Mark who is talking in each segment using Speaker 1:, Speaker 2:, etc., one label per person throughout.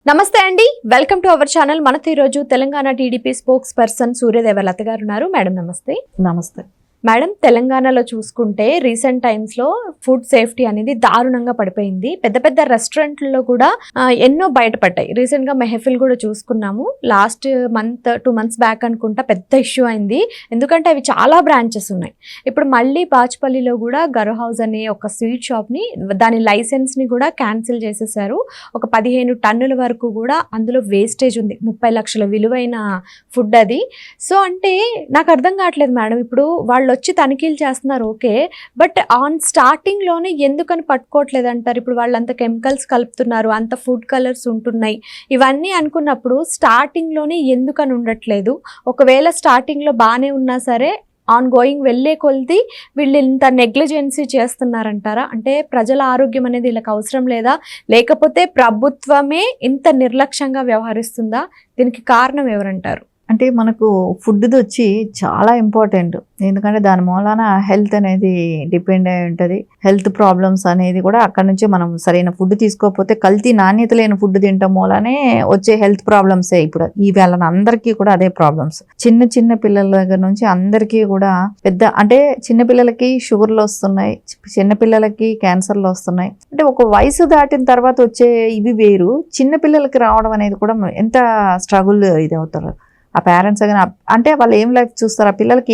Speaker 1: నమస్తే అండి, welcome to our channel. మనతో ఈరోజు తెలంగాణ టీడీపీ స్పోక్స్ పర్సన్ సూర్యదేవలత గారు ఉన్నారు. మేడం నమస్తే.
Speaker 2: నమస్తే
Speaker 1: మేడం, తెలంగాణలో చూసుకుంటే రీసెంట్ టైమ్స్ లో ఫుడ్ సేఫ్టీ అనేది దారుణంగా పడిపోయింది. పెద్ద పెద్ద రెస్టారెంట్లలో కూడా ఎన్నో బయటపడ్డాయి. రీసెంట్ గా మెహఫిల్ కూడా చూసుకున్నాము. లాస్ట్ మంత్ 2 months బ్యాక్ అనుకుంటా పెద్ద ఇష్యూ అయింది. ఎందుకంటే అవి చాలా బ్రాంచెస్ ఉన్నాయి. ఇప్పుడు మళ్ళీ బాచ్పల్లిలో కూడా గరో హౌస్ అనే ఒక స్వీట్ షాప్ ని దాని లైసెన్స్ ని కూడా క్యాన్సిల్ చేసేసారు. ఒక 15 టన్నుల వరకు కూడా అందులో వేస్టేజ్ ఉంది. 30 లక్షల విలువైన ఫుడ్ అది. సో అంటే నాకు అర్థం కావట్లేదు మేడం, ఇప్పుడు వాళ్ళు వచ్చి తనిఖీలు చేస్తున్నారు ఓకే, బట్ ఆన్ స్టార్టింగ్ లోనే ఎందుకని పట్టుకోవట్లేదు అంటారు? ఇప్పుడు వాళ్ళు అంత కెమికల్స్ కలుపుతున్నారు, అంత ఫుడ్ కలర్స్ ఉంటున్నాయి, ఇవన్నీ అనుకున్నప్పుడు స్టార్టింగ్ లోనే ఎందుకని ఉండట్లేదు? ఒకవేళ స్టార్టింగ్ లో బాగానే ఉన్నా సరే ఆన్ గోయింగ్ వెళ్ళే కొలిది వీళ్ళు ఇంత నెగ్లిజెన్సీ చేస్తున్నారంటారా? అంటే ప్రజల ఆరోగ్యం అనేది వీళ్ళకి అవసరం లేదా, లేకపోతే ప్రభుత్వమే ఇంత నిర్లక్ష్యంగా వ్యవహరిస్తుందా? దీనికి కారణం ఎవరంటారు?
Speaker 2: అంటే మనకు ఫుడ్ది వచ్చి చాలా ఇంపార్టెంట్. ఎందుకంటే దాని మూలాన హెల్త్ అనేది డిపెండ్ అయి ఉంటుంది. హెల్త్ ప్రాబ్లమ్స్ అనేది కూడా అక్కడ నుంచే మనం సరైన ఫుడ్ తీసుకోకపోతే కల్తీ నాణ్యత లేని ఫుడ్ తినటం మూలానే వచ్చే హెల్త్ ప్రాబ్లమ్సే. ఇప్పుడు ఈ వేళ అందరికీ కూడా అదే ప్రాబ్లమ్స్. చిన్న చిన్న పిల్లల దగ్గర నుంచి అందరికీ కూడా పెద్ద, అంటే చిన్న పిల్లలకి షుగర్లు వస్తున్నాయి, చిన్న పిల్లలకి క్యాన్సర్లు వస్తున్నాయి. అంటే ఒక వయసు దాటిన తర్వాత వచ్చే ఇవి వేరు, చిన్న పిల్లలకి రావడం అనేది కూడా ఎంత స్ట్రగుల్ ఇది అవుతారు ఆ పేరెంట్స్. అంటే వాళ్ళు ఏం లైఫ్ చూస్తారు, ఆ పిల్లలకి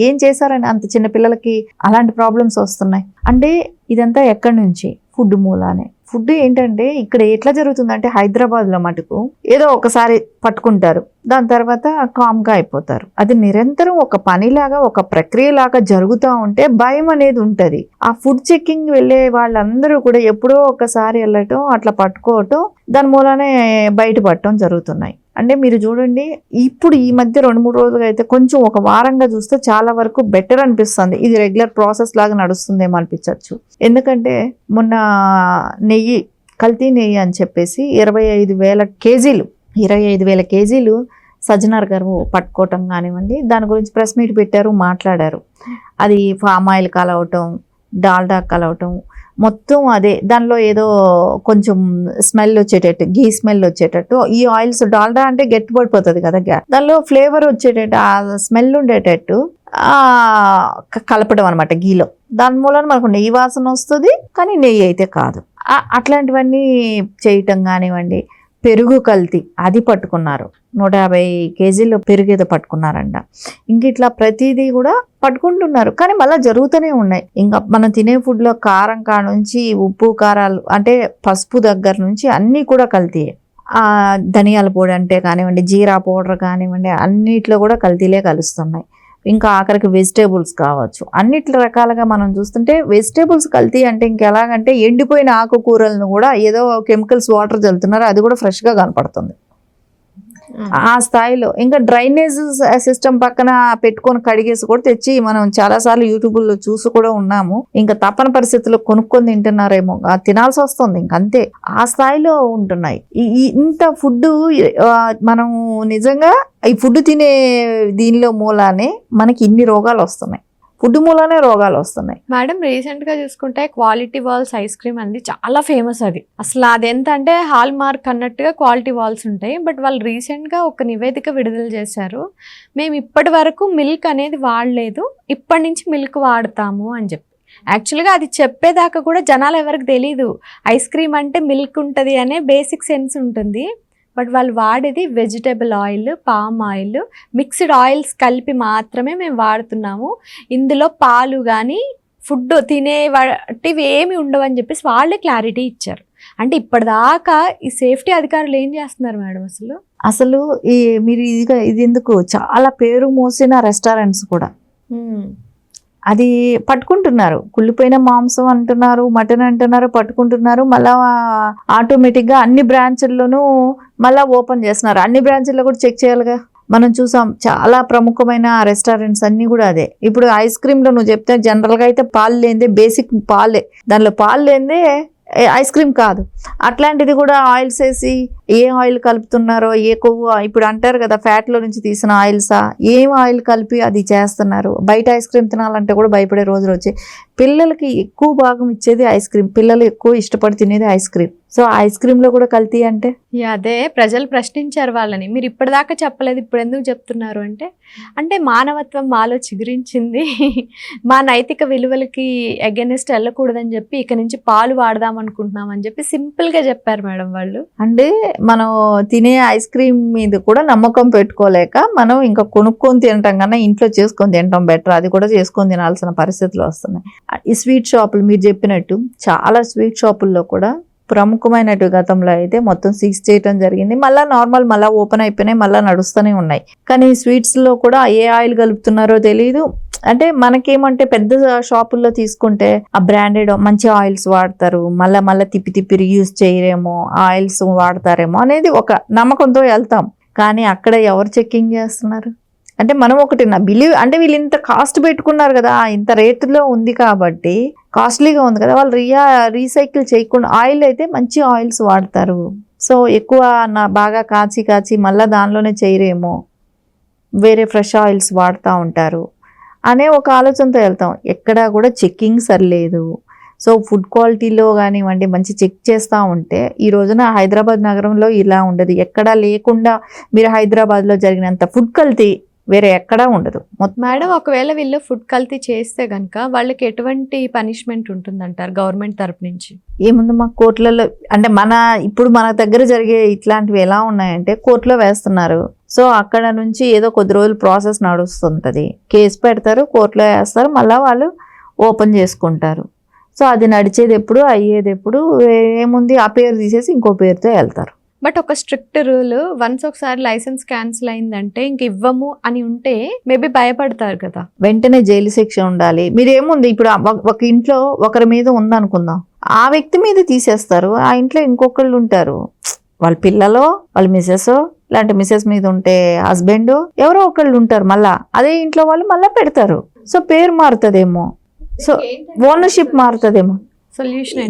Speaker 2: ఏం చేశారని అంత చిన్న పిల్లలకి అలాంటి ప్రాబ్లమ్స్ వస్తున్నాయి. అంటే ఇదంతా ఎక్కడి నుంచి? ఫుడ్ మూలానే. ఫుడ్ ఏంటంటే ఇక్కడ ఎట్లా జరుగుతుందంటే హైదరాబాద్లో మటుకు ఏదో ఒకసారి పట్టుకుంటారు, దాని తర్వాత కామ్గా అయిపోతారు. అది నిరంతరం ఒక పనిలాగా ఒక ప్రక్రియలాగా జరుగుతూ ఉంటే భయం అనేది ఉంటుంది. ఆ ఫుడ్ చెకింగ్ వెళ్ళే వాళ్ళందరూ కూడా ఎప్పుడో ఒకసారి వెళ్ళటం, అట్లా పట్టుకోవటం, దాని మూలనే బయటపడటం జరుగుతున్నాయి. అంటే మీరు చూడండి, ఇప్పుడు ఈ మధ్య 2-3 రోజులుగా అయితే కొంచెం ఒక వారంగా చూస్తే చాలా వరకు బెటర్ అనిపిస్తుంది. ఇది రెగ్యులర్ ప్రాసెస్ లాగా నడుస్తుందేమో అనిపించవచ్చు. ఎందుకంటే మొన్న నెయ్యి, కల్తీ నెయ్యి అని చెప్పేసి 25,000 కేజీలు సజ్జనార్ గారు పట్టుకోవటం కానివ్వండి, దాని గురించి ప్రెస్ మీట్ పెట్టారు, మాట్లాడారు. అది ఫామ్ ఆయిల్ కలవటం, డాల్డా కలవటం, మొత్తం అదే. దానిలో ఏదో కొంచెం స్మెల్ వచ్చేటట్టు, గీ స్మెల్ వచ్చేటట్టు, ఈ ఆయిల్స్ డాల్డా అంటే గట్టి పడిపోతుంది కదా, దానిలో ఫ్లేవర్ వచ్చేటట్టు, ఆ స్మెల్ ఉండేటట్టు కలపడం అనమాట గీలో. దాని మూలన మనకు నెయ్యి వాసన వస్తుంది, కానీ నెయ్యి అయితే కాదు. అట్లాంటివన్నీ చేయటం కానివ్వండి. పెరుగు కల్తీ, అది పట్టుకున్నారు. 150 కేజీలు పెరుగు ఏదో పట్టుకున్నారంట. ఇంక ఇట్లా ప్రతిదీ కూడా పట్టుకుంటున్నారు, కానీ మళ్ళీ జరుగుతూనే ఉన్నాయి. ఇంకా మనం తినే ఫుడ్లో కారం కాడ నుంచి ఉప్పు కారాలు, అంటే పసుపు దగ్గర నుంచి అన్నీ కూడా కల్తీయే. ధనియాల పొడి అంటే కానివ్వండి, జీరా పౌడర్ కానివ్వండి, అన్నిట్లో కూడా కల్తీలే కలుస్తున్నాయి. ఇంకా ఆఖరికి వెజిటేబుల్స్ కావచ్చు, అన్నిటి రకాలుగా మనం చూస్తుంటే వెజిటేబుల్స్ కల్తీ. అంటే ఇంకెలాగంటే ఎండిపోయిన ఆకుకూరలను కూడా ఏదో కెమికల్స్ వాటర్ చల్లుతున్నారు, అది కూడా ఫ్రెష్గా కనపడుతుంది ఆ స్థాయిలో. ఇంకా డ్రైనేజ్ సిస్టమ్ పక్కన పెట్టుకొని కడిగేసి కూడా తెచ్చి మనం చాలాసార్లు యూట్యూబ్లో చూసి కూడా ఉన్నాము. ఇంకా తప్పని పరిస్థితుల్లో కొనుక్కొని తింటున్నారేమో, తినాల్సి వస్తుంది, ఇంకంతే ఆ స్థాయిలో ఉంటున్నాయి. ఇంత ఫుడ్ మనం నిజంగా ఈ ఫుడ్ తినే దీనిలో మూలానే మనకి ఇన్ని రోగాలు వస్తున్నాయి. ఫుడ్ మూలానే రోగాలు వస్తున్నాయి.
Speaker 1: మేడం, రీసెంట్ గా చూసుకుంటే క్వాలిటీ వాల్స్ ఐస్ క్రీమ్ అనేది చాలా ఫేమస్. అది అసలు అది ఎంత అంటే హాల్ మార్క్ అన్నట్టుగా క్వాలిటీ వాల్స్ ఉంటాయి. బట్ వాళ్ళు రీసెంట్ గా ఒక నివేదిక విడుదల చేశారు. మేము ఇప్పటి వరకు మిల్క్ అనేది వాడలేదు, ఇప్పటి నుంచి మిల్క్ వాడతాము అని చెప్పి. యాక్చువల్గా అది చెప్పేదాకా కూడా జనాలు ఎవరికి తెలీదు. ఐస్ క్రీమ్ అంటే మిల్క్ ఉంటుంది అనే బేసిక్ సెన్స్ ఉంటుంది. బట్ వాళ్ళు వాడేది vegetable oil, palm oil, mixed oils కలిపి మాత్రమే మేము వాడుతున్నాము. ఇందులో పాలు కానీ ఫుడ్ తినే వాటివి ఏమి ఉండవని చెప్పేసి వాళ్ళే క్లారిటీ ఇచ్చారు. అంటే ఇప్పటిదాకా ఈ సేఫ్టీ అధికారులు ఏం చేస్తున్నారు మేడం?
Speaker 2: అసలు మీరు ఇది ఎందుకు చాలా పేరు మోసిన రెస్టారెంట్స్ కూడా అది పట్టుకుంటున్నారు. కుళ్ళిపోయిన మాంసం అంటున్నారు, మటన్ అంటున్నారు, పట్టుకుంటున్నారు. మళ్ళా ఆటోమేటిక్గా అన్ని బ్రాంచ్ల్లోనూ మళ్ళీ ఓపెన్ చేస్తున్నారు. అన్ని బ్రాంచ్ల్లో కూడా చెక్ చేయాలిగా. మనం చూసాం చాలా ప్రముఖమైన రెస్టారెంట్స్ అన్నీ కూడా అదే. ఇప్పుడు ఐస్ క్రీమ్లో నువ్వు చెప్తే జనరల్గా అయితే పాలు లేనిదే, బేసిక్ పాలే, దానిలో పాలు లేనిదే ఐస్ క్రీమ్ కాదు. అట్లాంటిది కూడా ఆయిల్స్ వేసి ఏ ఆయిల్ కలుపుతున్నారో, ఏ కొవ్వు, ఇప్పుడు అంటారు కదా ఫ్యాట్లో నుంచి తీసిన ఆయిల్సా, ఏం ఆయిల్ కలిపి అది చేస్తున్నారు. బయట ఐస్ క్రీమ్ తినాలంటే కూడా భయపడే రోజులు వచ్చాయి. పిల్లలకి ఎక్కువ భాగం ఇచ్చేది ఐస్ క్రీమ్, పిల్లలు ఎక్కువ ఇష్టపడి తినేది ice cream. So ice cream లో కూడా కల్తీ అంటే
Speaker 1: అదే ప్రజలు ప్రశ్నించారు వాళ్ళని, మీరు ఇప్పటిదాకా చెప్పలేదు ఇప్పుడు ఎందుకు చెప్తున్నారు అంటే, అంటే మానవత్వం మాలో చిగురించింది, మా నైతిక విలువలకి అగెనిస్ట్ వెళ్ళకూడదని చెప్పి ఇక నుంచి పాలు వాడదాం అనుకుంటున్నాం అని చెప్పి సింపుల్ గా చెప్పారు మేడం వాళ్ళు.
Speaker 2: అంటే మనం తినే ఐస్ క్రీమ్ మీద కూడా నమ్మకం పెట్టుకోలేక మనం ఇంకా కొనుక్కొని తినటం కన్నా ఇంట్లో చేసుకొని తినటం బెటర్, అది కూడా చేసుకొని తినాల్సిన పరిస్థితులు వస్తున్నాయి. ఈ స్వీట్ షాపులు మీరు చెప్పినట్టు చాలా స్వీట్ షాపుల్లో కూడా ప్రముఖమైనట్టు గతంలో అయితే మొత్తం 6 చేయటం జరిగింది, మళ్ళీ నార్మల్ మళ్ళీ ఓపెన్ అయిపోయినాయి, మళ్ళీ నడుస్తూనే ఉన్నాయి. కానీ స్వీట్స్లో కూడా ఏ ఆయిల్ కలుపుతున్నారో తెలియదు. అంటే మనకేమంటే పెద్ద షాపుల్లో తీసుకుంటే ఆ బ్రాండెడ్ మంచి ఆయిల్స్ వాడతారు, మళ్ళీ తిప్పి రీయూజ్ చేయరేమో, ఆయిల్స్ వాడతారేమో అనేది ఒక నమ్మకంతో వెళ్తాం. కానీ అక్కడ ఎవరు చెక్కింగ్ చేస్తున్నారు? అంటే మనం ఒకటి నా బిలీవ్, అంటే వీళ్ళు ఇంత కాస్ట్ పెట్టుకున్నారు కదా, ఇంత రేటులో ఉంది కాబట్టి కాస్ట్లీగా ఉంది కదా, వాళ్ళు రీసైకిల్ చేయకుండా ఆయిల్ అయితే మంచి ఆయిల్స్ వాడతారు. సో ఎక్కువ బాగా కాచి మళ్ళీ దానిలోనే చేయరేమో, వేరే ఫ్రెష్ ఆయిల్స్ వాడుతూ ఉంటారు అనే ఒక ఆలోచనతో వెళ్తాం. ఎక్కడా కూడా చెక్కింగ్ సరిలేదు. సో ఫుడ్ క్వాలిటీలో కానివ్వండి మంచి చెక్ చేస్తూ ఉంటే ఈ రోజున హైదరాబాద్ నగరంలో ఇలా ఉండదు. ఎక్కడా లేకుండా మీరు హైదరాబాద్లో జరిగినంత ఫుడ్ కల్తీ వేరే ఎక్కడా ఉండదు.
Speaker 1: మేడం ఒకవేళ వీళ్ళు ఫుడ్ కల్తీ చేస్తే కనుక వాళ్ళకి ఎటువంటి పనిష్మెంట్ ఉంటుందంటారు గవర్నమెంట్ తరపు నుంచి?
Speaker 2: ఏముంది మా కోర్టులలో, అంటే ఇప్పుడు మన దగ్గర జరిగే ఇట్లాంటివి ఎలా ఉన్నాయంటే కోర్టులో వేస్తున్నారు. సో అక్కడ నుంచి ఏదో కొద్ది రోజులు ప్రాసెస్ నడుస్తుంటుంది, కేసు పెడతారు, కోర్టులో వేస్తారు, మళ్ళీ వాళ్ళు ఓపెన్ చేసుకుంటారు. సో అది నడిచేది ఎప్పుడు, అయ్యేది ఎప్పుడు, ఏముంది ఆ పేరు తీసేసి ఇంకో పేరుతో వెళ్తారు.
Speaker 1: బట్ ఒక స్ట్రిక్ట్ రూల్, వన్స్ ఒకసారి లైసెన్స్ క్యాన్సిల్ అయిందంటే ఇంక ఇవ్వము అని ఉంటే మేబీ భయపడతారు కదా,
Speaker 2: వెంటనే జైలు శిక్ష ఉండాలి. మీరేముంది ఇప్పుడు ఒక ఇంట్లో ఒకరి మీద ఉందనుకుందాం, ఆ వ్యక్తి మీద తీసేస్తారు, ఆ ఇంట్లో ఇంకొకళ్ళు ఉంటారు, వాళ్ళ పిల్లలో వాళ్ళ మిసెస్, ఇలాంటి మిసెస్ మీద ఉంటే హస్బెండ్, ఎవరో ఒకళ్ళు ఉంటారు, మళ్ళా అదే ఇంట్లో వాళ్ళు మళ్ళీ పెడతారు. సో పేరు మారుతుందేమో, సో ఓనర్షిప్ మారుతుందేమో.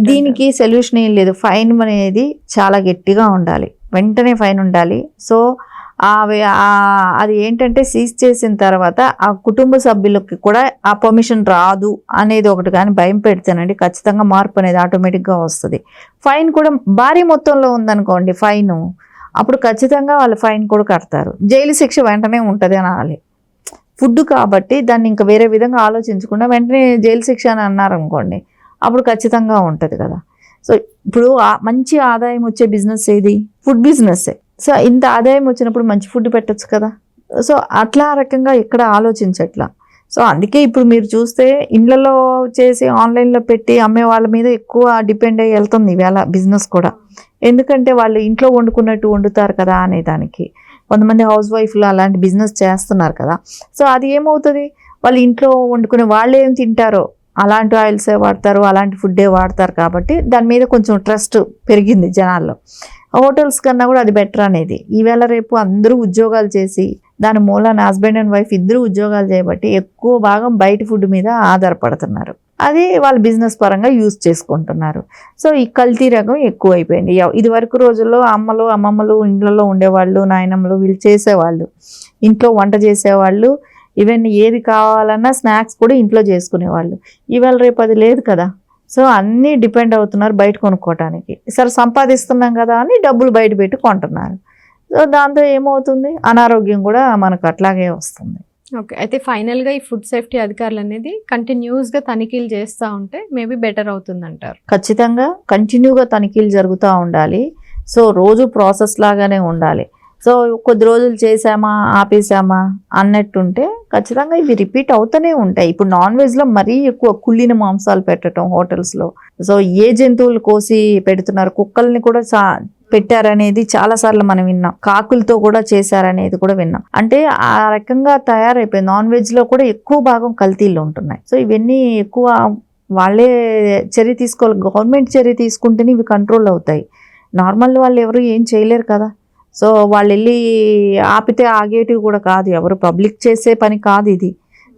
Speaker 2: దీనికి సొల్యూషన్ ఏం లేదు, ఫైన్ అనేది చాలా గట్టిగా ఉండాలి, వెంటనే ఫైన్ ఉండాలి. సో అది ఏంటంటే సీజ్ చేసిన తర్వాత ఆ కుటుంబ సభ్యులకి కూడా ఆ పర్మిషన్ రాదు అనేది ఒకటి కానీ భయం పెడితేనండి ఖచ్చితంగా మార్పు అనేది ఆటోమేటిక్గా వస్తుంది. ఫైన్ కూడా భారీ మొత్తంలో ఉందనుకోండి ఫైన్, అప్పుడు ఖచ్చితంగా వాళ్ళు ఫైన్ కూడా కడతారు, జైలు శిక్ష వెంటనే ఉంటుంది అని అనాలి. ఫుడ్ కాబట్టి దాన్ని ఇంకా వేరే విధంగా ఆలోచించకుండా వెంటనే జైలు శిక్ష అని అన్నారు అనుకోండి, అప్పుడు ఖచ్చితంగా ఉంటుంది కదా. సో ఇప్పుడు మంచి ఆదాయం వచ్చే బిజినెస్ ఏది? ఫుడ్ బిజినెస్సే. సో ఇంత ఆదాయం వచ్చినప్పుడు మంచి ఫుడ్ పెట్టచ్చు కదా. సో అట్లా రకంగా ఇక్కడ ఆలోచించట్లా. సో అందుకే ఇప్పుడు మీరు చూస్తే ఇళ్ళలో చేసి ఆన్లైన్లో పెట్టి అమ్మే వాళ్ళ మీద ఎక్కువ డిపెండ్ అయ్యి వెళ్తుంది ఈవేళ బిజినెస్ కూడా. ఎందుకంటే వాళ్ళు ఇంట్లో వండుకున్నట్టు వండుతారు కదా అనే దానికి. కొంతమంది హౌస్ వైఫ్లు అలాంటి బిజినెస్ చేస్తున్నారు కదా. సో అది ఏమవుతుంది, వాళ్ళు ఇంట్లో వండుకునే వాళ్ళు ఏం తింటారో అలాంటి ఆయిల్సే వాడతారు, అలాంటి ఫుడ్డే వాడతారు కాబట్టి దాని మీద కొంచెం ట్రస్ట్ పెరిగింది జనాల్లో. హోటల్స్ కన్నా కూడా అది బెటర్ అనేది. ఈవేళ రేపు అందరూ ఉద్యోగాలు చేసి దాని మూలాన హస్బెండ్ అండ్ వైఫ్ ఇద్దరు ఉద్యోగాలు చేయబట్టి ఎక్కువ భాగం బయట ఫుడ్ మీద ఆధారపడుతున్నారు, అది వాళ్ళ బిజినెస్ పరంగా యూజ్ చేసుకుంటున్నారు. సో ఈ కల్తీ రకం ఎక్కువ అయిపోయింది. ఇది వరకు రోజుల్లో అమ్మలు అమ్మమ్మలు ఇంట్లో ఉండేవాళ్ళు, నాయనమ్మలు వీళ్ళు చేసేవాళ్ళు, ఇంట్లో వంట చేసేవాళ్ళు, ఈవెన్ ఏది కావాలన్నా స్నాక్స్ కూడా ఇంట్లో చేసుకునేవాళ్ళు. ఇవాళ రేపు అది లేదు కదా. సో అన్నీ డిపెండ్ అవుతున్నారు బయట కొనుక్కోవటానికి. సరే సంపాదిస్తున్నాం కదా అని డబ్బులు బయట పెట్టి కొంటున్నారు. సో దాంతో ఏమవుతుంది, అనారోగ్యం కూడా మనకు అట్లాగే వస్తుంది.
Speaker 1: ఓకే, అయితే ఫైనల్గా ఈ ఫుడ్ సేఫ్టీ అధికారులు అనేది కంటిన్యూస్గా తనిఖీలు చేస్తూ ఉంటే మేబీ బెటర్ అవుతుంది అంటారు?
Speaker 2: ఖచ్చితంగా కంటిన్యూగా తనిఖీలు జరుగుతూ ఉండాలి. సో రోజు ప్రాసెస్ లాగానే ఉండాలి. సో కొద్ది రోజులు చేసామా ఆపేసామా అన్నట్టుంటే ఖచ్చితంగా ఇవి రిపీట్ అవుతూనే ఉంటాయి. ఇప్పుడు నాన్ వెజ్లో మరీ ఎక్కువ కుళ్ళిన మాంసాలు పెట్టడం హోటల్స్లో. సో ఏ జంతువులు కోసి పెడుతున్నారు, కుక్కల్ని కూడా పెట్టారనేది చాలాసార్లు మనం విన్నాం, కాకులతో కూడా చేశారనేది కూడా విన్నాం. అంటే ఆ రకంగా తయారైపోయింది. నాన్ వెజ్లో కూడా ఎక్కువ భాగం కల్తీలు ఉంటున్నాయి. సో ఇవన్నీ ఎక్కువ వాళ్ళే చర్య తీసుకోవాలి, గవర్నమెంట్ చర్య తీసుకుంటేనే ఇవి కంట్రోల్ అవుతాయి. నార్మల్ వాళ్ళు ఎవరు ఏం చేయలేరు కదా. సో వాళ్ళు వెళ్ళి ఆపితే ఆగేటివి కూడా కాదు, ఎవరు పబ్లిక్ చేసే పని కాదు ఇది.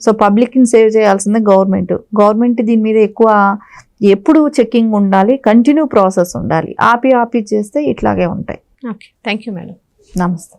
Speaker 2: సో పబ్లిక్ని సేవ్ చేయాల్సిందే గవర్నమెంట్ దీని మీద ఎక్కువ ఎప్పుడు చెక్కింగ్ ఉండాలి, కంటిన్యూ ప్రాసెస్ ఉండాలి. ఆపి చేస్తే ఇట్లాగే ఉంటాయి.
Speaker 1: Okay, thank you madam.
Speaker 2: నమస్తే.